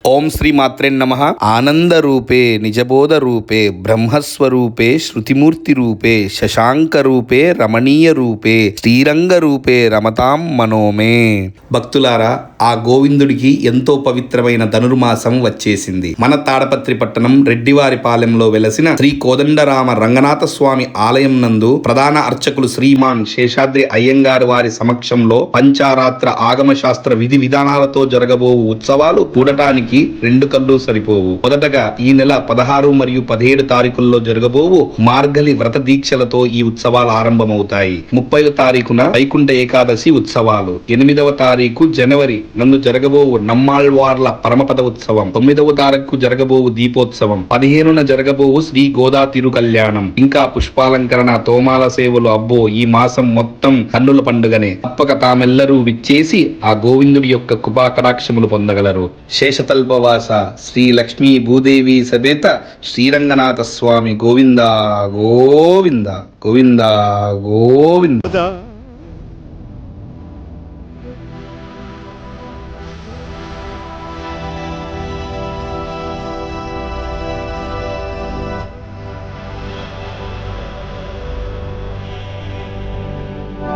ఓం శ్రీ మాత్రే నమః. ఆనంద రూపే నిజబోధ రూపే బ్రహ్మస్వరూపే శృతిమూర్తి రూపే శశాంక రూపే రమణీయ రూపే శ్రీరంగ రూపే రమతాం మనోమే. భక్తులారా, ఆ గోవిందుడికి ఎంతో పవిత్రమైన ధనుర్మాసం వచ్చేసింది. మన తాడపత్రి పట్టణం రెడ్డివారిపాలెంలో వెలసిన శ్రీ కోదండరామ రంగనాథ స్వామి ఆలయం నందు ప్రధాన అర్చకులు శ్రీమాన్ శేషాద్రి అయ్యంగారు వారి సమక్షంలో పంచారాత్ర ఆగమ శాస్త్ర విధి విధానాలతో జరగబోవు ఉత్సవాలు చూడటానికి 2 కళ్ళు సరిపోవు. మొదటగా ఈ నెల 16 మరియు 17 తారీఖుల్లో జరగబోవు మార్గలి వ్రత దీక్షలతో ఈ ఉత్సవాలు ఆరంభమవుతాయి. 30వ తారీఖున వైకుంఠ ఏకాదశి ఉత్సవాలు, 8వ తారీఖు జనవరి నందు జరగబోవు నమ్మాళ్వార్ల పరమపద ఉత్సవం, 9వ తారీఖు జరగబోవు దీపోత్సవం, 15న జరగబోవు శ్రీ గోదా తిరు కళ్యాణం, ఇంకా పుష్పాలంకరణ తోమాల సేవలు. అబ్బో, ఈ మాసం మొత్తం కన్నుల పండుగనే. తప్పక తామెల్లరూ విచ్చేసి ఆ గోవిందుడి యొక్క కృపా కటాక్షములు పొందగలరు. శేషతల్పవాస శ్రీ లక్ష్మీ భూదేవి సమేత శ్రీరంగనాథ స్వామి గోవింద గోవింద గోవింద గోవింద.